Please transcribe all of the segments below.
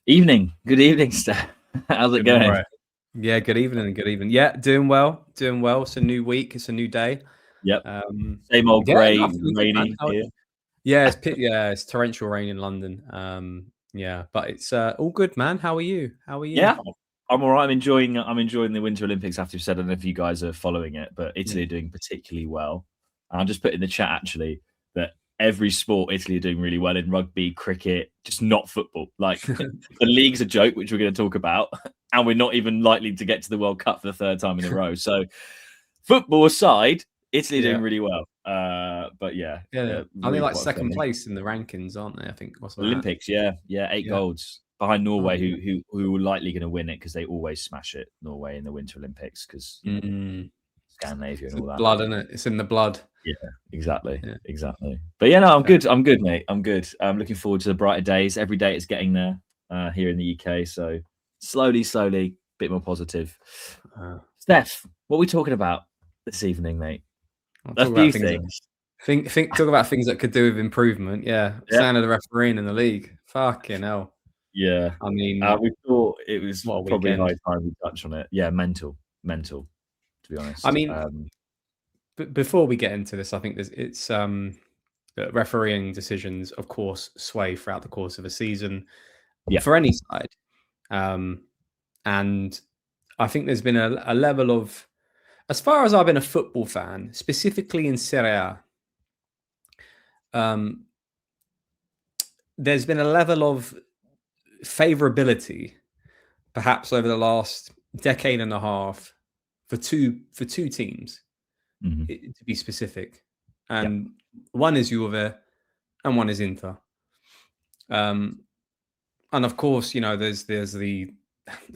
Evening. Good evening, Steph. How's it going? Right. Yeah, good evening. Good evening. Yeah, doing well. Doing well. It's a new week. It's a new day. Yep. Same old Yeah, grey, no, feeling good, man. rainy here. It's torrential rain in London. Yeah, but it's all good, man. How are you? How are you? Yeah, I'm all right. I'm enjoying the Winter Olympics. After you've said, I don't know if you guys are following it, but Italy are doing particularly well. And I'll just put in the chat actually that every sport Italy are doing really well in: rugby, cricket, just not football. Like the league's a joke, which we're going to talk about, and we're not even likely to get to the World Cup for the third time in a row. So, football aside, Italy are doing really well. But yeah, Yeah. Are they really like quite second funny. place in the rankings, aren't they? I think. Olympics, yeah, 8 golds behind Norway, yeah. who were likely going to win it because they always smash it. Norway in the Winter Olympics because Scandinavia and all that. Blood, isn't it? It's in the blood. Yeah, exactly. But yeah, no, I'm good. I'm good, mate. I'm good. I'm looking forward to the brighter days. Every day it's getting there here in the UK. So slowly, a bit more positive. Steph, what are we talking about this evening, mate? A few things. Talk about things that could do with improvement. Yeah. Standard of refereeing in the league. Fucking hell. Yeah. I mean, we thought it was probably weekend. high time we touch on it. Yeah, mental, to be honest. I mean, before we get into this, I think it's refereeing decisions, of course, sway throughout the course of a season for any side. And I think there's been a level of, as far as I've been a football fan, specifically in Serie A, there's been a level of favorability, perhaps over the last decade and a half, for two teams, to be specific, and one is Juve, and one is Inter. And of course, there's the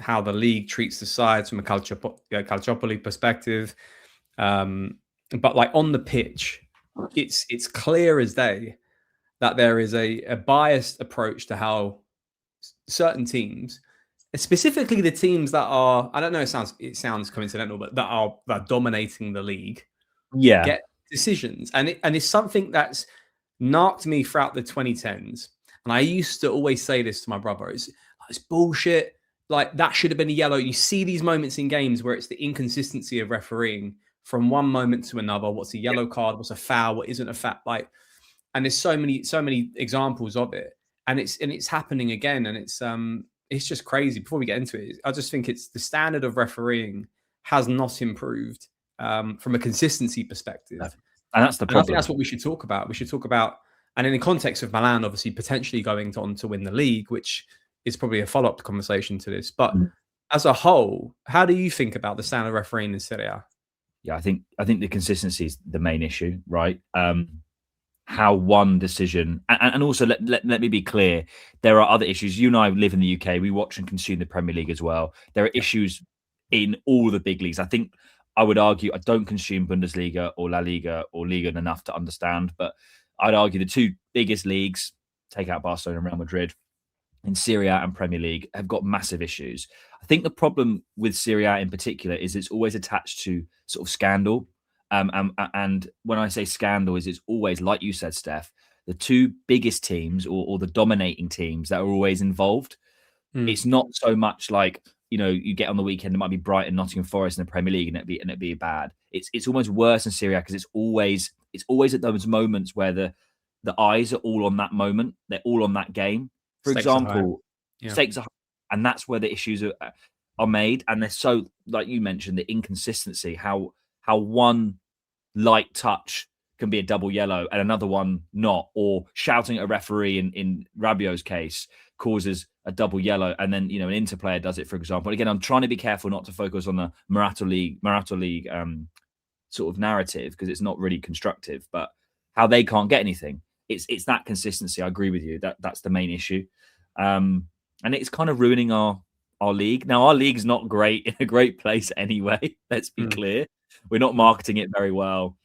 how the league treats the sides from a calciopoli perspective. But like on the pitch, it's clear as day that there is a biased approach to how certain teams, specifically the teams that are, I don't know, it sounds coincidental, but that are dominating the league, get decisions. And it's something that's knocked me throughout the 2010s. And I used to always say this to my brother, it's bullshit. Like, that should have been a yellow. You see these moments in games where it's the inconsistency of refereeing from one moment to another. What's a yellow card? What's a foul? What isn't a foul? Like, and there's so many examples of it, and it's happening again, and it's just crazy. Before we get into it, I just think it's the standard of refereeing has not improved from a consistency perspective, and that's the problem. I think that's what we should talk about. We should talk about, and in the context of Milan, obviously potentially going on to win the league, which is probably a follow-up conversation to this. But as a whole, how do you think about the standard refereeing in Serie A? Yeah, I think the consistency is the main issue, right? How one decision, and also let me be clear, there are other issues. You and I live in the UK. We watch and consume the Premier League as well. There are issues in all the big leagues. I think I would argue I don't consume Bundesliga or La Liga or Liga enough to understand, but I'd argue the two biggest leagues, take out Barcelona and Real Madrid, in Serie A and Premier League, have got massive issues. I think the problem with Serie A in particular is it's always attached to sort of scandal. And when I say scandal, it's always, like you said, Steph, the two biggest teams or the dominating teams that are always involved. It's not so much like, you get on the weekend, it might be Brighton, Nottingham Forest in the Premier League, and it'd be bad. It's almost worse in Serie A because it's always at those moments where the eyes are all on that moment. They're all on that game. For example, stakes are high, and that's where the issues are made. And they're so, like you mentioned, the inconsistency, how one light touch can be a double yellow and another one not, or shouting at a referee in Rabiot's case causes a double yellow, and then an Inter player does it, for example. Again, I'm trying to be careful not to focus on the Marato League sort of narrative because it's not really constructive, but how they can't get anything. It's that consistency. I agree with you. That's the main issue. And it's kind of ruining our league. Now, our league's not great, in a great place anyway. Let's be clear. We're not marketing it very well.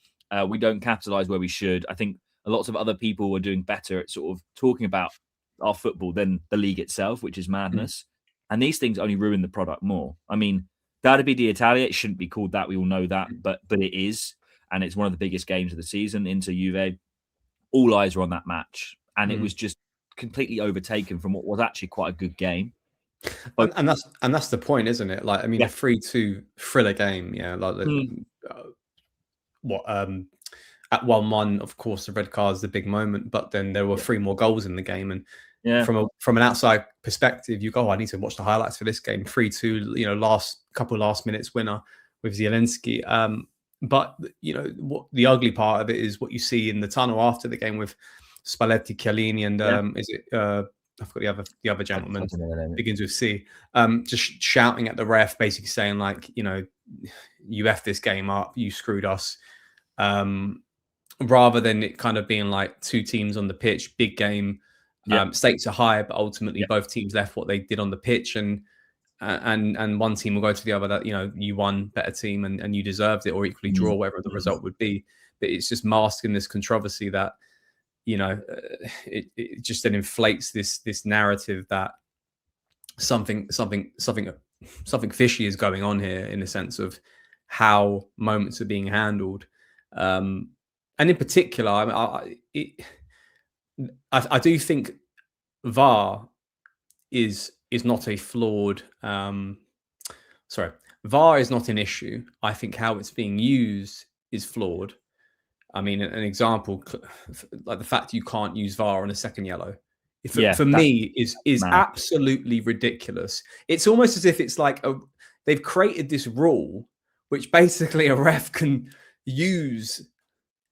We don't capitalize where we should. I think lots of other people are doing better at sort of talking about our football than the league itself, which is madness. And these things only ruin the product more. I mean, Derby d'Italia, it shouldn't be called that. We all know that, but it is. And it's one of the biggest games of the season, Inter Juve. All eyes are on that match. And it was just completely overtaken from what was actually quite a good game. But, and that's the point, isn't it? Like, I mean, yeah. a 3-2 thriller game, yeah. Like, at 1-1, of course, the red card is the big moment, but then there were 3 more goals in the game, and from an outside perspective, you go, oh, I need to watch the highlights for this game. 3-2, last minutes winner with Zielinski. But what the ugly part of it is what you see in the tunnel after the game with Spalletti, Chiellini, and is it? I forgot the other gentleman, begins with C. Just shouting at the ref, basically saying like, you effed this game up, you screwed us. Rather than it kind of being like 2 teams on the pitch, big game, stakes are high, but ultimately both teams left what they did on the pitch, and one team will go to the other that you won, better team, and you deserved it, or equally draw, whatever the result would be. But it's just masking this controversy that it just then inflates this narrative that something fishy is going on here in the sense of how moments are being handled. And in particular, I do think VAR is not a flawed. VAR is not an issue. I think how it's being used is flawed. I mean, an example, like the fact you can't use VAR on a second yellow, for me is absolutely ridiculous. It's almost as if it's like they've created this rule which basically a ref can use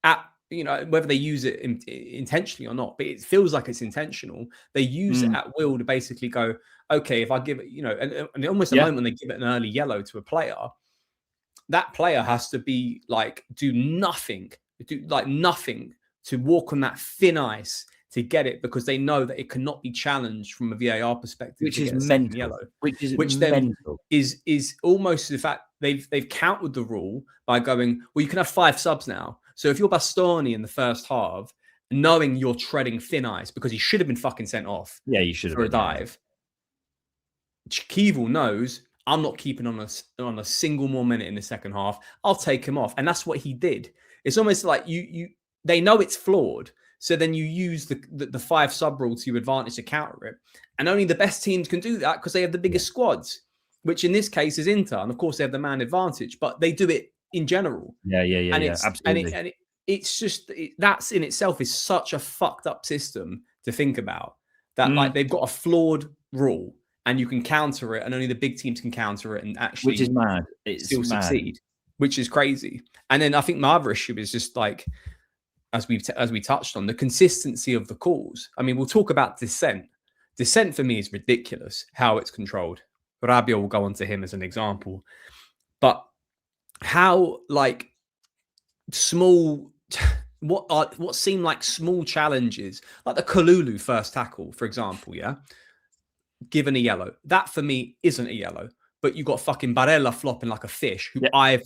at, whether they use it intentionally or not, but it feels like it's intentional. They use it at will to basically go, okay, if I give it, and almost the moment when they give it an early yellow to a player, that player has to be like, do nothing to walk on that thin ice to get it, because they know that it cannot be challenged from a VAR perspective, which is mental. Yellow, which then is almost the fact they've countered the rule by going, well, you can have 5 subs now. So if you're Bastoni in the first half, knowing you're treading thin ice because he should have been fucking sent off, you should have for a dive. Kieval knows, I'm not keeping on a single more minute in the second half. I'll take him off, and that's what he did. It's almost like they know it's flawed, so then you use the 5 sub rule to your advantage to counter it, and only the best teams can do that because they have the biggest squads, which in this case is Inter, and of course they have the man advantage, but they do it in general. Absolutely. And it's just that's in itself is such a fucked up system to think about, that like they've got a flawed rule and you can counter it, and only the big teams can counter it and actually, which is mad. Succeed, which is crazy. And then I think my other issue is just like, as we touched on, the consistency of the calls. I mean, we'll talk about dissent. Dissent for me is ridiculous how it's controlled. Rabio will go on to him as an example, but how like small, what seem like small challenges, like the Kalulu first tackle, for example, given a yellow, that for me isn't a yellow, but you got fucking Barella flopping like a fish, who I've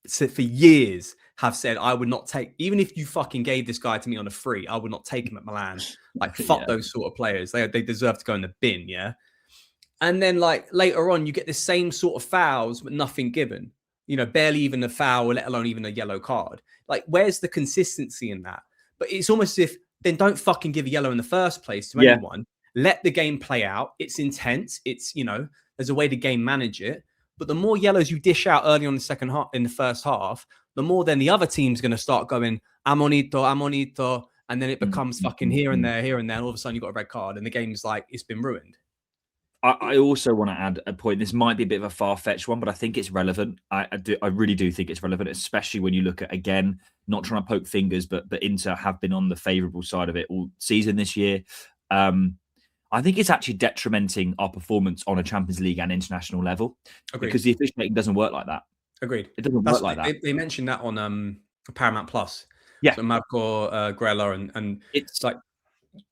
said for years have said I would not take, even if you fucking gave this guy to me on a free, I would not take him at Milan. Like fuck those sort of players, they deserve to go in the bin. And then like later on, you get the same sort of fouls, but nothing given. Barely even a foul, let alone even a yellow card. Like, where's the consistency in that? But it's almost as if then don't fucking give a yellow in the first place to anyone. Let the game play out. It's intense. It's there's a way to game manage it. But the more yellows you dish out early on in the first half, the more then the other team's going to start going amonito, and then it becomes fucking here and there, and all of a sudden you got a red card, and the game's like it's been ruined. I also want to add a point. This might be a bit of a far-fetched one, but I think it's relevant. I really do think it's relevant, especially when you look at, again, not trying to poke fingers, but Inter have been on the favourable side of it all season this year. I think it's actually detrimenting our performance on a Champions League and international level. Agreed. Because the officiating doesn't work like that. Agreed. It doesn't work like that. They mentioned that on Paramount Plus. Yeah. So Marco Grella and it's like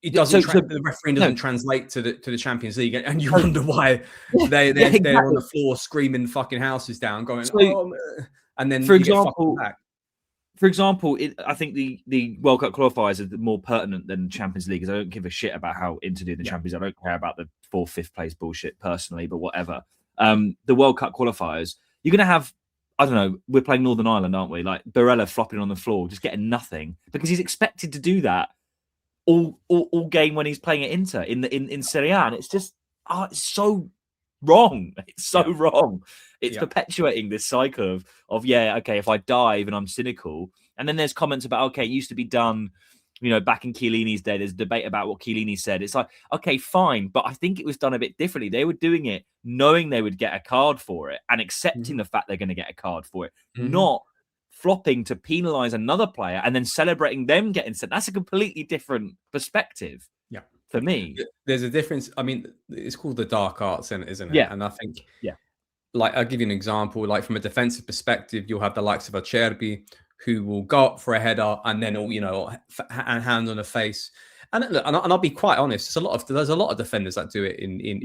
it doesn't. The referee doesn't translate to the Champions League, and you wonder why they're on the floor screaming fucking houses down, going, and then for example. For example, I think the World Cup qualifiers are more pertinent than Champions League, because I don't give a shit about how Inter do in the Champions League. I don't care about the 4th, 5th place bullshit personally, but whatever. The World Cup qualifiers, you're going to have, I don't know, we're playing Northern Ireland, aren't we? Like Barella flopping on the floor, just getting nothing, because he's expected to do that all game when he's playing at Inter in Serie A, and it's just it's so wrong. It's so wrong. It's perpetuating this cycle of okay, if I dive and I'm cynical, and then there's comments about okay, it used to be done, back in Chiellini's day. There's a debate about what Chiellini said. It's like, okay, fine, but I think it was done a bit differently. They were doing it knowing they would get a card for it and accepting the fact they're going to get a card for it, not flopping to penalise another player and then celebrating them getting sent. That's a completely different perspective. Yeah, for me, there's a difference. I mean, it's called the dark arts, isn't it? Yeah, and I think like I'll give you an example. Like from a defensive perspective, you'll have the likes of Acerbi who will go up for a header and then hand on a face. And look, and I'll be quite honest. There's a lot of defenders that do it in